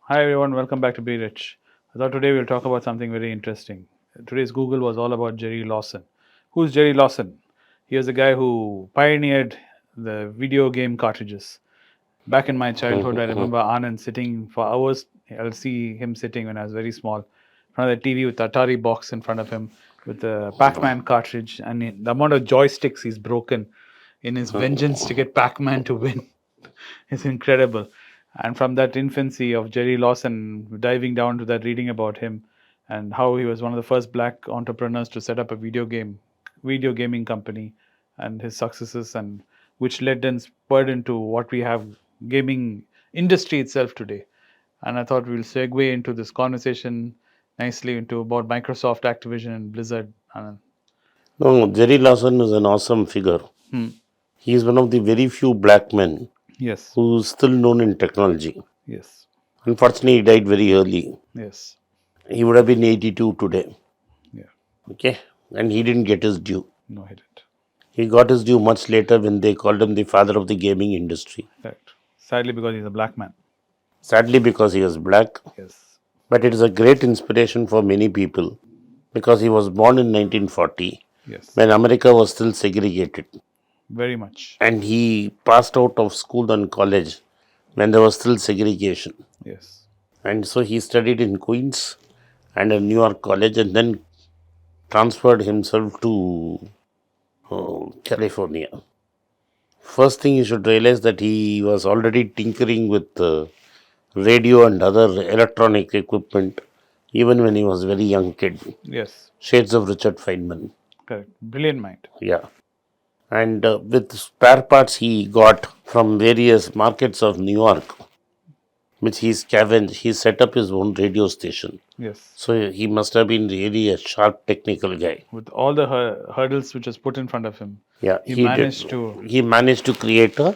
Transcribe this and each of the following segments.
Hi everyone, welcome back to Be Rich. I thought today we'll talk about something very interesting. Today's Google was all about Jerry Lawson. Who's Jerry Lawson? He was the guy who pioneered the video game cartridges. Back in my childhood, I remember Anand sitting for hours. I'll see him sitting when I was very small, in front of the TV with the Atari box in front of him, with the Pac-Man cartridge, and the amount of joysticks he's broken in his vengeance to get Pac-Man to win is incredible. And from that infancy of Jerry Lawson, diving down to that, reading about him and how he was one of the first black entrepreneurs to set up a video gaming company, and his successes, and which led and spurred into what we have gaming industry itself today. And I thought we'll segue into this conversation nicely into about Microsoft, Activision, and Blizzard. No, Jerry Lawson is an awesome figure. Hmm. He is one of the very few black men Yes, who's still known in technology. yes, Unfortunately, he died very early. yes, He would have been 82 today. yeah. Okay? And he didn't get his due. No, he didn't. He got his due much later when they called him the father of the gaming industry. Correct. Sadly, because he's a black man. Sadly, because he was black. Yes, But it is a great inspiration for many people because he was born in 1940 yes, when America was still segregated. very much. And he passed out of school and college when there was still segregation. Yes, And so he studied in Queens and in New York College and then transferred himself to California. First thing you should realize that he was already tinkering with radio and other electronic equipment even when he was a very young kid. yes, Shades of Richard Feynman. correct. Brilliant mind. Yeah. And with spare parts he got from various markets of New York, which he scavenged, he set up his own radio station. Yes, So he must have been really a sharp technical guy. with all the hurdles which was put in front of him, Yeah, he he did. managed to. He managed to create a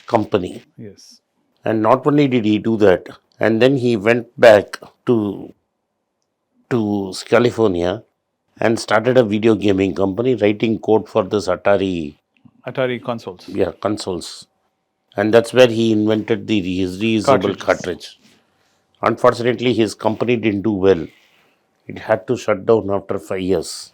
company. Yes, And not only did he do that, and then he went back to California and started a video gaming company writing code for this Atari Atari consoles, consoles. And that's where he invented his reusable cartridges. cartridge. Unfortunately, his company didn't do well. It had to shut down after 5 years.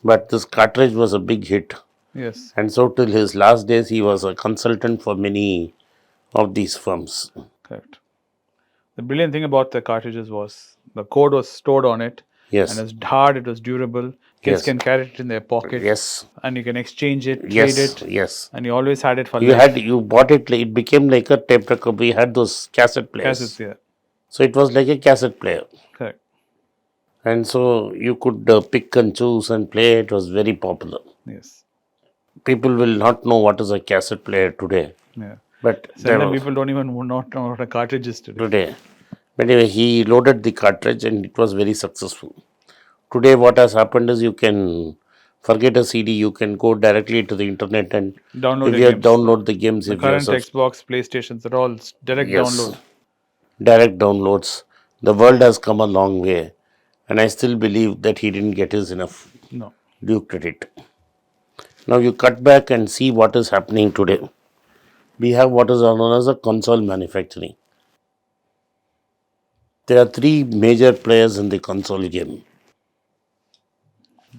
But this cartridge was a big hit. Yes, And so, till his last days, he was a consultant for many of these firms. correct. The brilliant thing about the cartridges was the code was stored on it, and Yes, it was hard, it was durable. Kids yes, can carry it in their pocket, yes, and you can exchange it, trade yes, it, yes. and you always had it for You life. bought it, it became like a tape recorder. We had those cassette Cassettes, players. yeah, So, it was like a cassette player. correct. And so, you could pick and choose and play. It was very popular. Yes, People will not know what is a cassette player today. yeah. But there Sometimes was people don't even not know what a cartridge is today. today. But anyway, he loaded the cartridge and it was very successful. Today, what has happened is you can forget a CD, you can go directly to the internet and Download if your you have games. download the games, The if you have current Xbox, PlayStations, they're all direct yes, download. direct downloads. The world has come a long way, and I still believe that he didn't get his enough No. due credit. Now you cut back and see what is happening today. We have what is known as a console manufacturing. There are three major players in the console game: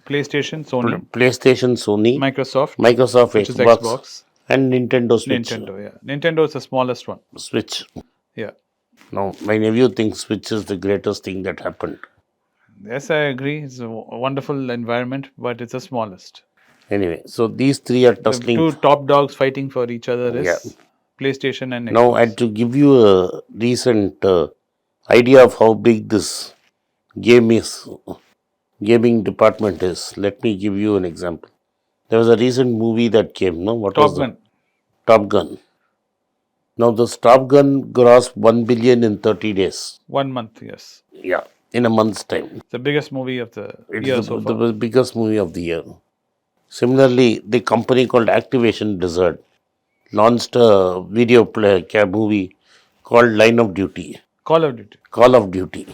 PlayStation, Sony, PlayStation, Sony, Microsoft, Microsoft, which is Xbox, Xbox, and Nintendo Switch. Nintendo. Yeah, Nintendo is the smallest one. Switch. Yeah. Now, my nephew thinks Switch is the greatest thing that happened. Yes, I agree. It's a wonderful environment, but it's the smallest. Anyway, so these three are The tussling. two top dogs fighting for each other Yeah. is PlayStation and Now, and Xbox. to give you a recent idea of how big this game is, gaming department is, let me give you an example. There was a recent movie that came, no? What Top was the Gun, Top Gun? Now, this Top Gun grossed 1 billion in 30 days. 1 month. Yes, Yeah, in a month's time. it's the biggest movie of the It's year so far. the biggest movie of the year. Similarly, the company called Activation Blizzard launched a video movie called Line of Duty, Call of Duty. Call of Duty.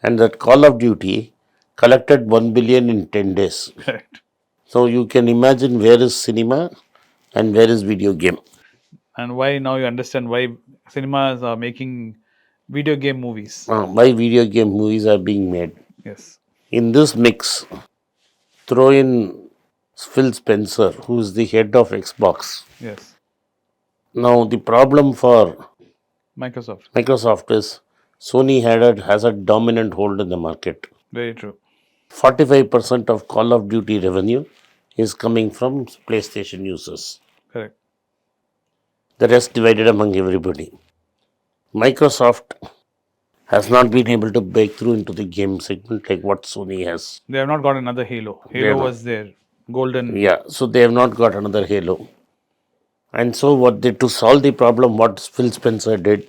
And that Call of Duty collected 1 billion in 10 days. Correct. So you can imagine where is cinema and where is video game. And why now you understand why cinemas are making Video game movies. Why video game movies are being made. Yes. In this mix, throw in Phil Spencer, who is the head of Xbox. Yes. Now, the problem for Microsoft. Microsoft is Sony has a dominant hold in the market. Very true. 45% of Call of Duty revenue is coming from PlayStation users. Correct. The rest divided among everybody. Microsoft has not been able to break through into the game segment like what Sony has. They have not got another Halo. They Halo have not. was their golden. Yeah, so they have not got another Halo. And so what they to solve the problem, what Phil Spencer did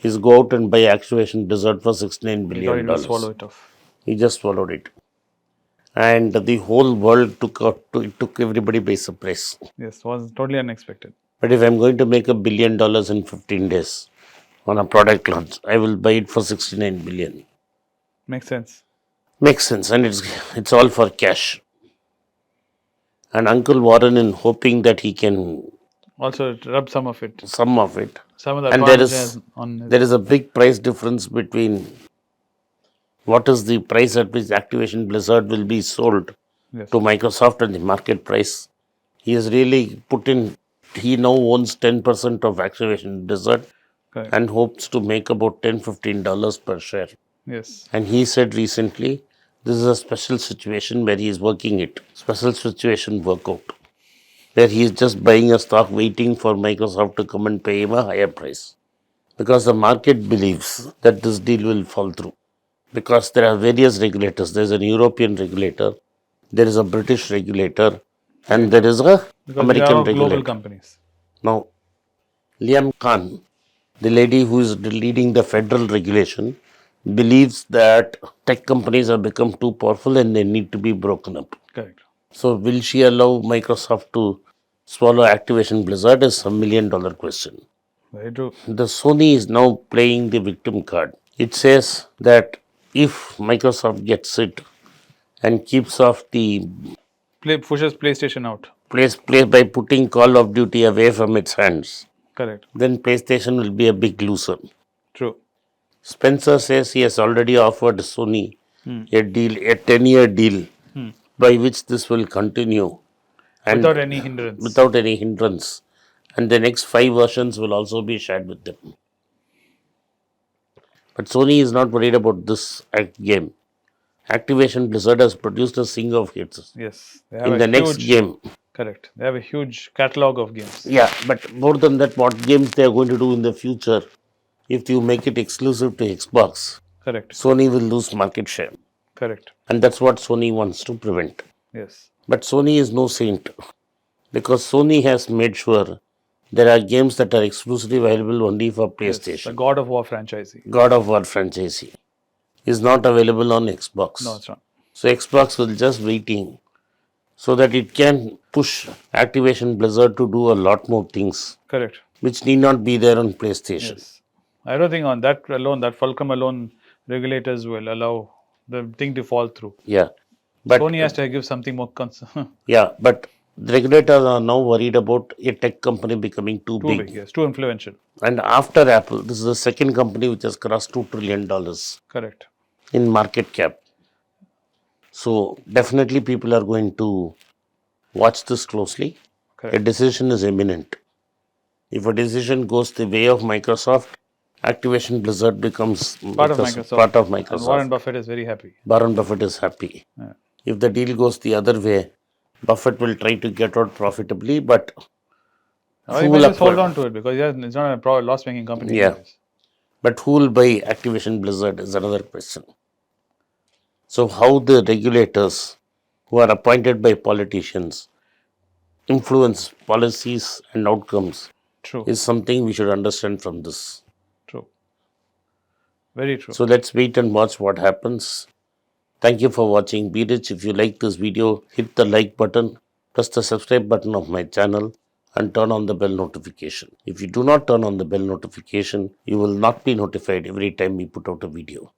is go out and buy Activision Blizzard for $69 He thought billion. it will swallow it off. He just swallowed it. And the whole world it took everybody by surprise. Yes, was totally unexpected. But if I'm going to make $1 billion in 15 days on a product launch, I will buy it for 69 billion. Makes sense. Makes sense, and it's all for cash. And Uncle Warren in hoping that he can Also, rub some of it. some of it. Some of the And advantages on his, there is a big price difference between what is the price at which Activision Blizzard will be sold yes. to Microsoft and the market price. He has really put in. He now owns 10% of Activision Blizzard Correct. and hopes to make about $10-15 per share. Yes. And he said recently, this is a special situation where he is working it. Special situation workout. Where he is just buying a stock waiting for Microsoft to come and pay him a higher price. Because the market believes that this deal will fall through. Because there are various regulators. There is an European regulator, there is a British regulator, and there is a Because American they are regulator. global companies. Now, Liam Khan, the lady who is leading the federal regulation, believes that tech companies have become too powerful and they need to be broken up. Correct. So, will she allow Microsoft to swallow Activision Blizzard is a $1 million question. Very true. The Sony is now playing the victim card. It says that if Microsoft gets it and keeps off the Pushes PlayStation out. play by putting Call of Duty away from its hands, Correct. then PlayStation will be a big loser. True. Spencer says he has already offered Sony a 10-year deal, by which this will continue. And Without any hindrance. Without any hindrance. And the next 5 versions will also be shared with them. But Sony is not worried about this game. Activision Blizzard has produced a string of hits. Yes. They have In a the next huge, game, correct. They have a huge catalog of games. yeah, but more than that, what games they are going to do in the future, if you make it exclusive to Xbox, Correct. Sony will lose market share. Correct. And that's what Sony wants to prevent. Yes. But Sony is no saint because Sony has made sure there are games that are exclusively available only for Yes. PlayStation. The God of War franchisee. God of War franchise is not available on Xbox. No, it's not. So Xbox will just waiting so that it can push Activision Blizzard to do a lot more things Correct. which need not be there on PlayStation. Yes. I don't think on that alone, that Fulcrum alone, regulators will allow the thing to fall through. Yeah. But Sony has to give something more yeah, but the regulators are now worried about a tech company becoming too too big. big, yes, too influential. And after Apple, this is the second company which has crossed $2 trillion Correct. in market cap. So definitely people are going to watch this closely. Correct. A decision is imminent. If a decision goes the way of Microsoft, Activision Blizzard becomes Part of Microsoft. Part of And Microsoft. Warren Buffett is very happy. Warren Buffett is happy. Yeah. If the deal goes the other way, Buffett will try to get out profitably, but Or he might just hold on to it because it's not a loss-making company. Yeah. Anyways. But who will buy Activision Blizzard is another question. So how the regulators who are appointed by politicians influence policies and outcomes True. is something we should understand from this. True. Very true. So let's wait and watch what happens. Thank you for watching. Be rich. If you like this video, hit the like button, press the subscribe button of my channel and turn on the bell notification. If you do not turn on the bell notification, you will not be notified every time we put out a video.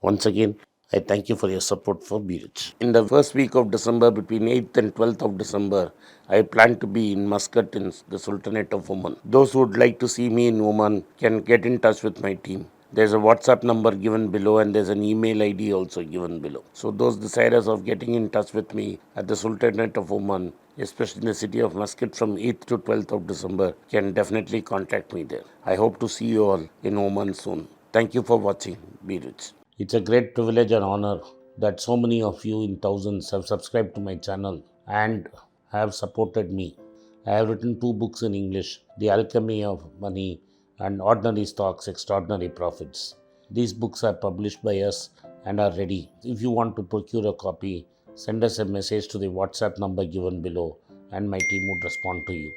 Once again, I thank you for your support for Be Rich. In the first week of December, between 8th and 12th of December, I plan to be in Muscat in the Sultanate of Oman. Those who would like to see me in Oman can get in touch with my team. There's a WhatsApp number given below and there's an email ID also given below. So those desirous of getting in touch with me at the Sultanate of Oman, especially in the city of Muscat from 8th to 12th of December, can definitely contact me there. I hope to see you all in Oman soon. Thank you for watching. Be rich. It's a great privilege and honor that so many of you in thousands have subscribed to my channel and have supported me. I have written 2 books in English, The Alchemy of Money and Ordinary Stocks, Extraordinary Profits. These books are published by us and are ready. If you want to procure a copy, send us a message to the WhatsApp number given below and my team would respond to you.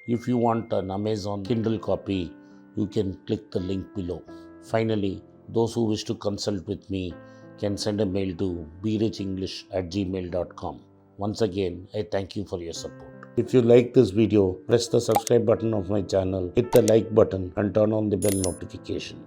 If you want an Amazon Kindle copy, you can click the link below. Finally, those who wish to consult with me can send a mail to berichenglish@gmail.com. Once again, I thank you for your support. If you like this video, press the subscribe button of my channel, hit the like button and turn on the bell notification.